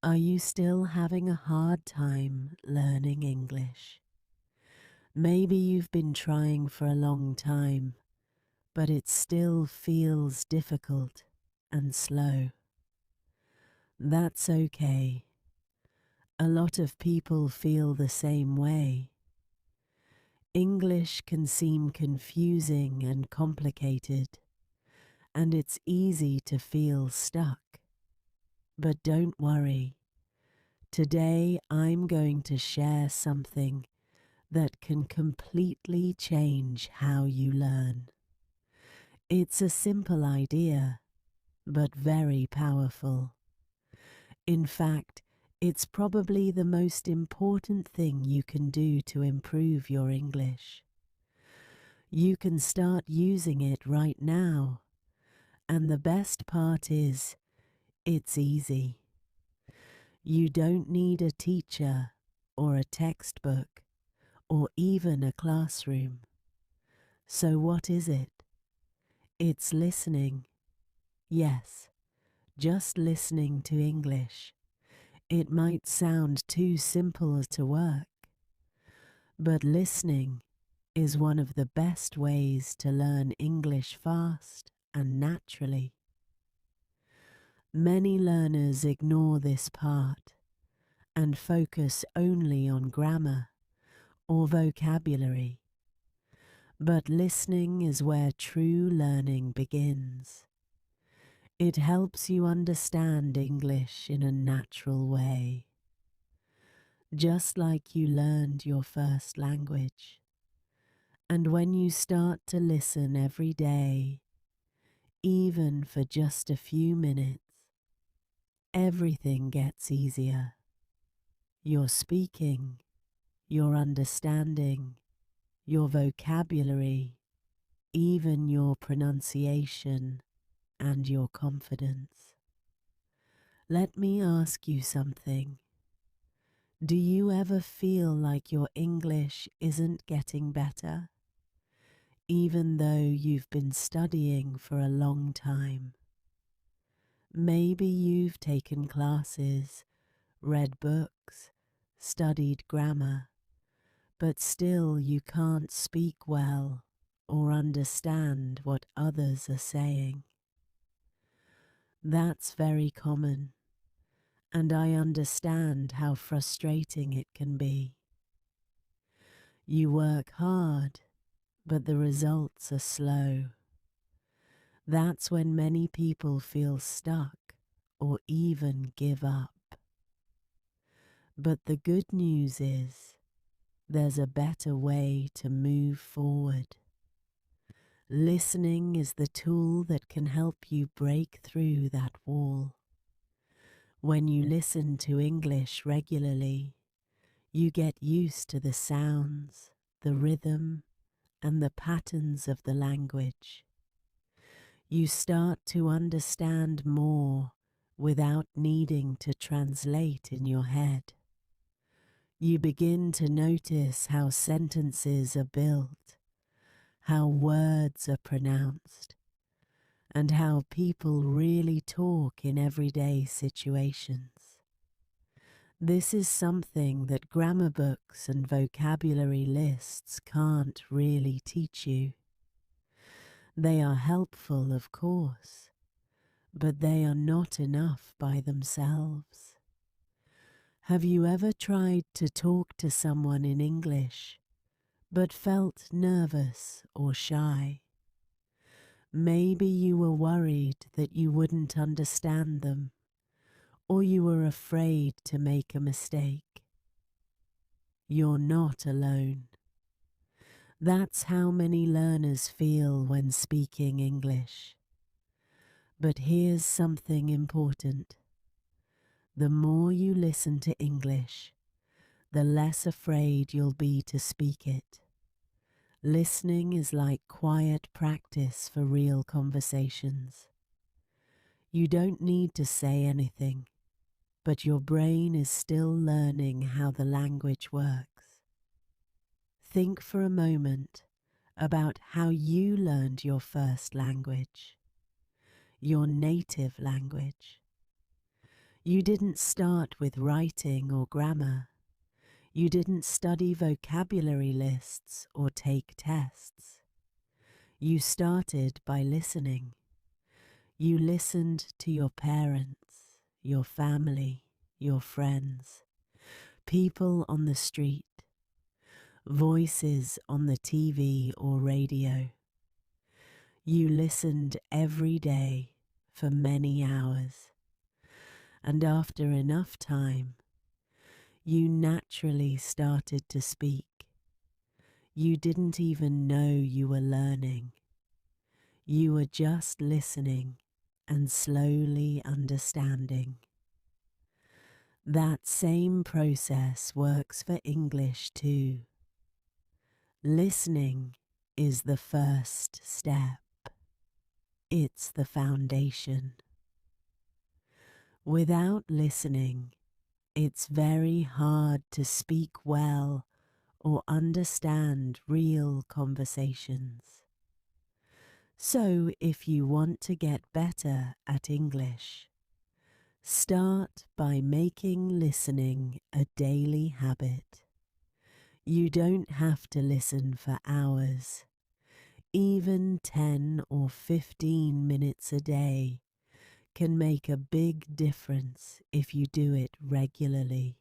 Are you still having a hard time learning English? Maybe you've been trying for a long time, but it still feels difficult and slow. That's okay. A lot of people feel the same way. English can seem confusing and complicated, and it's easy to feel stuck. But don't worry. Today I'm going to share something that can completely change how you learn. It's a simple idea, but very powerful. In fact, it's probably the most important thing you can do to improve your English. You can start using it right now, and the best part is, it's easy. You don't need a teacher or a textbook or even a classroom. So what is it? It's listening. Yes, just listening to English. It might sound too simple to work, but listening is one of the best ways to learn English fast and naturally. Many learners ignore this part and focus only on grammar or vocabulary. But listening is where true learning begins. It helps you understand English in a natural way, just like you learned your first language. And when you start to listen every day, even for just a few minutes, everything gets easier. Your speaking, your understanding, your vocabulary, even your pronunciation and your confidence. Let me ask you something. Do you ever feel like your English isn't getting better, even though you've been studying for a long time? Maybe you've taken classes, read books, studied grammar, but still you can't speak well or understand what others are saying. That's very common, and I understand how frustrating it can be. You work hard, but the results are slow. That's when many people feel stuck or even give up. But the good news is, there's a better way to move forward. Listening is the tool that can help you break through that wall. When you listen to English regularly, you get used to the sounds, the rhythm, and the patterns of the language. You start to understand more without needing to translate in your head. You begin to notice how sentences are built, how words are pronounced, and how people really talk in everyday situations. This is something that grammar books and vocabulary lists can't really teach you. They are helpful, of course, but they are not enough by themselves. Have you ever tried to talk to someone in English, but felt nervous or shy? Maybe you were worried that you wouldn't understand them, or you were afraid to make a mistake. You're not alone. That's how many learners feel when speaking English. But here's something important. The more you listen to English, the less afraid you'll be to speak it. Listening is like quiet practice for real conversations. You don't need to say anything, but your brain is still learning how the language works. Think for a moment about how you learned your first language, your native language. You didn't start with writing or grammar. You didn't study vocabulary lists or take tests. You started by listening. You listened to your parents, your family, your friends, people on the street, voices on the TV or radio. You listened every day for many hours, and after enough time, you naturally started to speak. You didn't even know you were learning. You were just listening and slowly understanding. That same process works for English too. Listening is the first step. It's the foundation. Without listening, it's very hard to speak well or understand real conversations. So if you want to get better at English, start by making listening a daily habit. You don't have to listen for hours. Even 10 or 15 minutes a day can make a big difference if you do it regularly.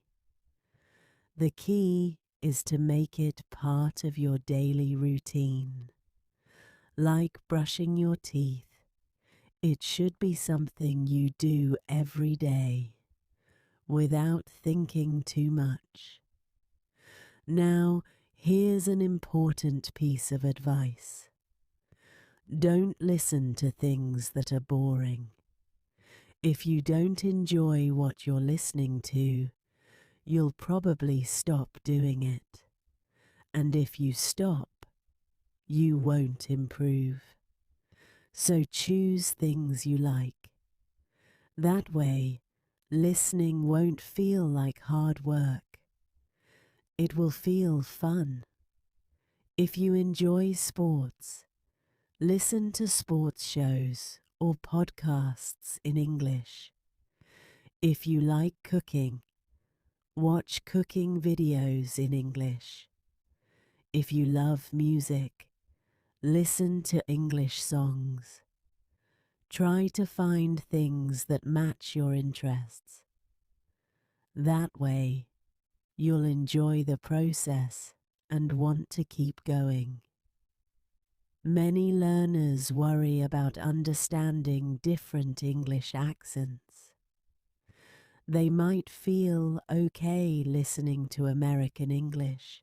The key is to make it part of your daily routine. Like brushing your teeth, it should be something you do every day, without thinking too much. Now, here's an important piece of advice. Don't listen to things that are boring. If you don't enjoy what you're listening to, you'll probably stop doing it. And if you stop, you won't improve. So choose things you like. That way, listening won't feel like hard work. It will feel fun. If you enjoy sports, listen to sports shows or podcasts in English. If you like cooking, watch cooking videos in English. If you love music, listen to English songs. Try to find things that match your interests. That way, you'll enjoy the process and want to keep going. Many learners worry about understanding different English accents. They might feel okay listening to American English,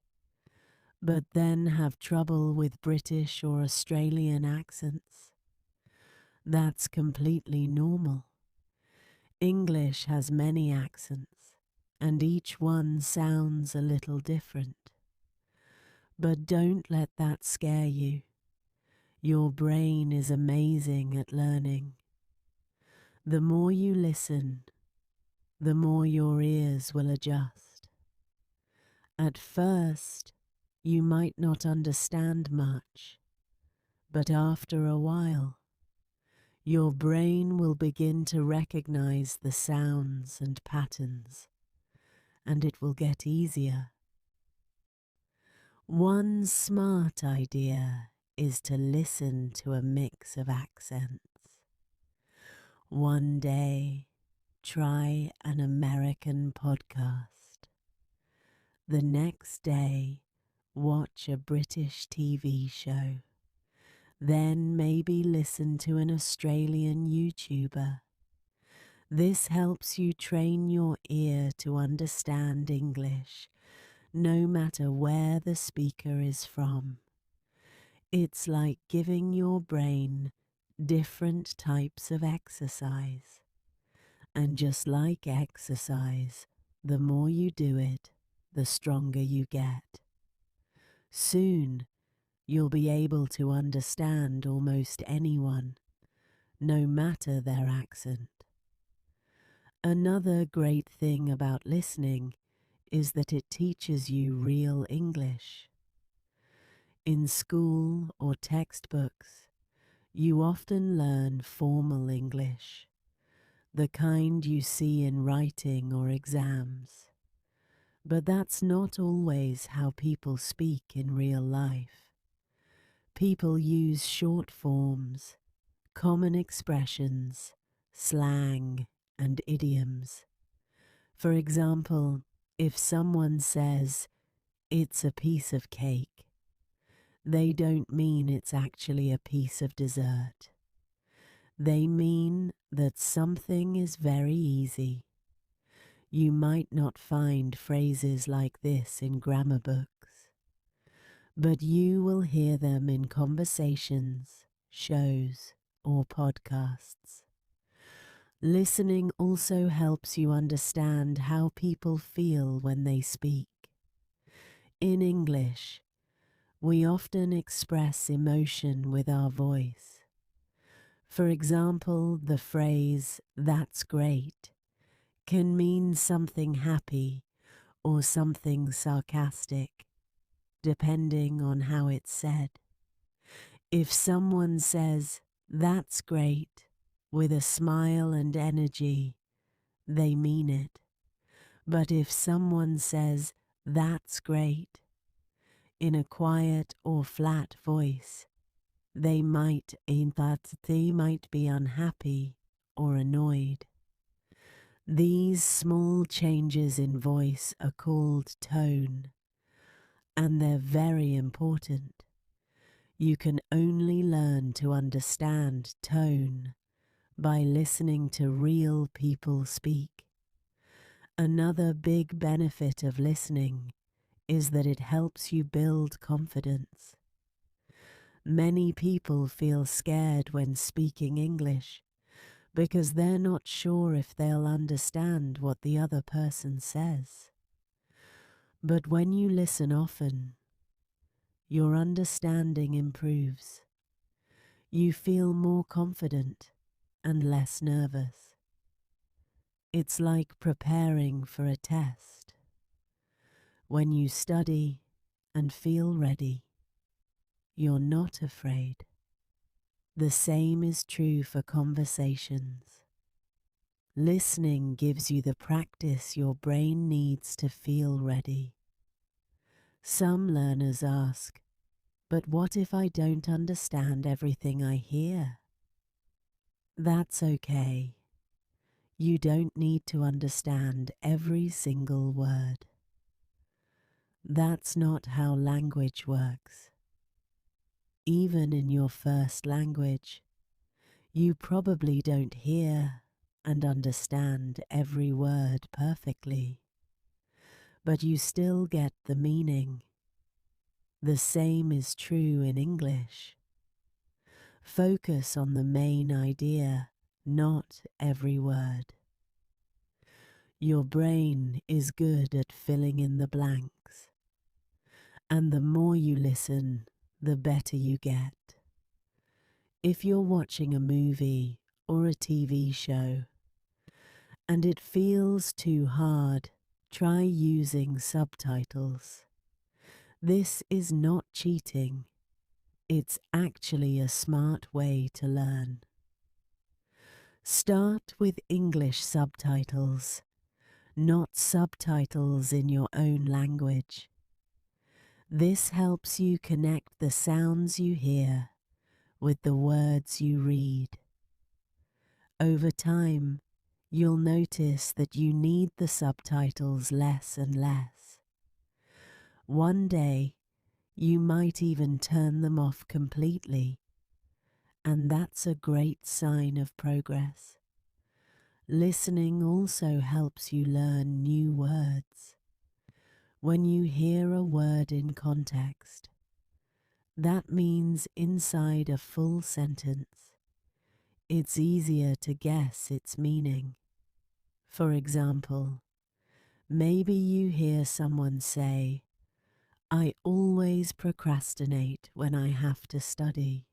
but then have trouble with British or Australian accents. That's completely normal. English has many accents, and each one sounds a little different. But don't let that scare you. Your brain is amazing at learning. The more you listen, the more your ears will adjust. At first, you might not understand much, but after a while, your brain will begin to recognize the sounds and patterns, and it will get easier. One smart idea is to listen to a mix of accents. One day, try an American podcast. The next day, watch a British TV show. Then maybe listen to an Australian YouTuber. This helps you train your ear to understand English, no matter where the speaker is from. It's like giving your brain different types of exercise. And just like exercise, the more you do it, the stronger you get. Soon, you'll be able to understand almost anyone, no matter their accent. Another great thing about listening is that it teaches you real English. In school or textbooks, you often learn formal English, the kind you see in writing or exams. But that's not always how people speak in real life. People use short forms, common expressions, slang, and idioms. For example, if someone says, "It's a piece of cake," they don't mean it's actually a piece of dessert. They mean that something is very easy. You might not find phrases like this in grammar books, but you will hear them in conversations, shows, or podcasts. Listening also helps you understand how people feel when they speak. In English, we often express emotion with our voice. For example, the phrase, "That's great," can mean something happy or something sarcastic, depending on how it's said. If someone says, "That's great," with a smile and energy, they mean it. But if someone says, "That's great," in a quiet or flat voice, they might be unhappy or annoyed. These small changes in voice are called tone, and they're very important. You can only learn to understand tone by listening to real people speak. Another big benefit of listening is that it helps you build confidence. Many people feel scared when speaking English because they're not sure if they'll understand what the other person says. But when you listen often, your understanding improves. You feel more confident and less nervous. It's like preparing for a test. When you study and feel ready, you're not afraid. The same is true for conversations. Listening gives you the practice your brain needs to feel ready. Some learners ask, "But what if I don't understand everything I hear?" That's okay. You don't need to understand every single word. That's not how language works. Even in your first language, you probably don't hear and understand every word perfectly, but you still get the meaning. The same is true in English. Focus on the main idea, not every word. Your brain is good at filling in the blanks, and the more you listen, the better you get. If you're watching a movie or a TV show and it feels too hard, try using subtitles. This is not cheating. It's actually a smart way to learn. Start with English subtitles, not subtitles in your own language. This helps you connect the sounds you hear with the words you read. Over time, you'll notice that you need the subtitles less and less. One day, you might even turn them off completely, and that's a great sign of progress. Listening also helps you learn new words. When you hear a word in context, that means inside a full sentence, it's easier to guess its meaning. For example, maybe you hear someone say, "I always procrastinate when I have to study."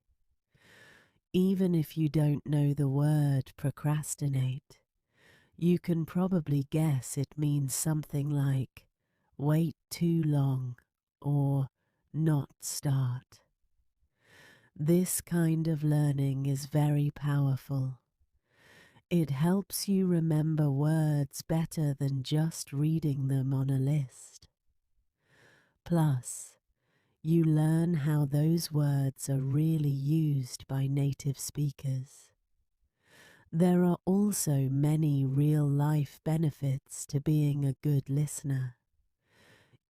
Even if you don't know the word procrastinate, you can probably guess it means something like wait too long or not start. This kind of learning is very powerful. It helps you remember words better than just reading them on a list. Plus, you learn how those words are really used by native speakers. There are also many real-life benefits to being a good listener.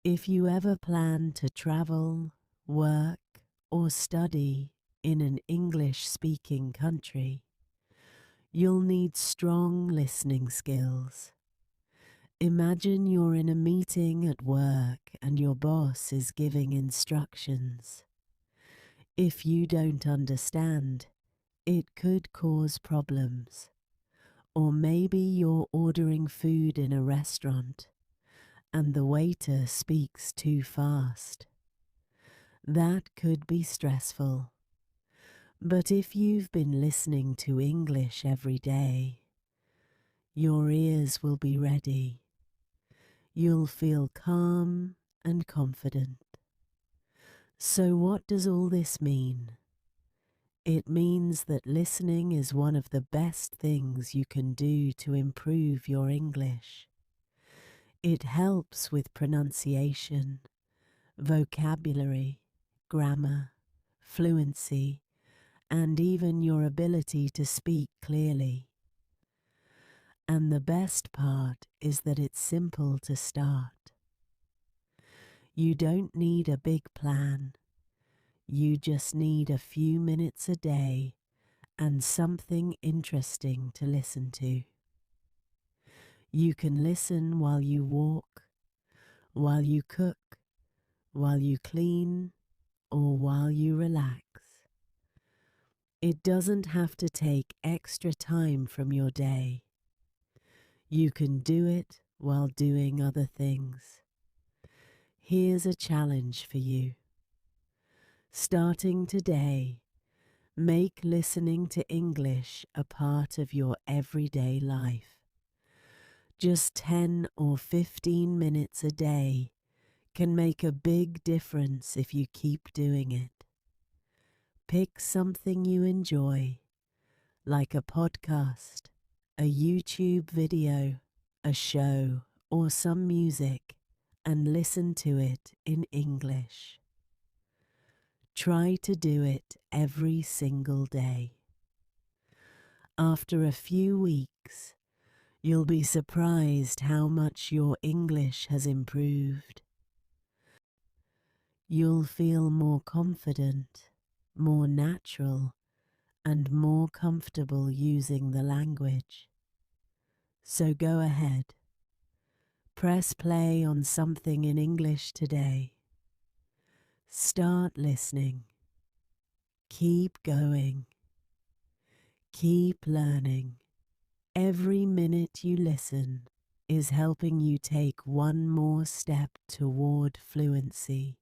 If you ever plan to travel, work, or study in an English-speaking country, you'll need strong listening skills. Imagine you're in a meeting at work and your boss is giving instructions. If you don't understand, it could cause problems. Or maybe you're ordering food in a restaurant and the waiter speaks too fast. That could be stressful. But if you've been listening to English every day, your ears will be ready. You'll feel calm and confident. So what does all this mean? It means that listening is one of the best things you can do to improve your English. It helps with pronunciation, vocabulary, grammar, fluency, and even your ability to speak clearly. And the best part is that it's simple to start. You don't need a big plan. You just need a few minutes a day and something interesting to listen to. You can listen while you walk, while you cook, while you clean, or while you relax. It doesn't have to take extra time from your day. You can do it while doing other things. Here's a challenge for you. Starting today, make listening to English a part of your everyday life. Just 10 or 15 minutes a day can make a big difference if you keep doing it. Pick something you enjoy, like a podcast, a YouTube video, a show, or some music, and listen to it in English. Try to do it every single day. After a few weeks, you'll be surprised how much your English has improved. You'll feel more confident, more natural, and more comfortable using the language. So go ahead. Press play on something in English today. Start listening. Keep going. Keep learning. Every minute you listen is helping you take one more step toward fluency.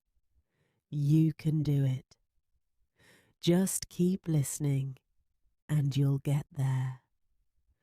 You can do it. Just keep listening and you'll get there.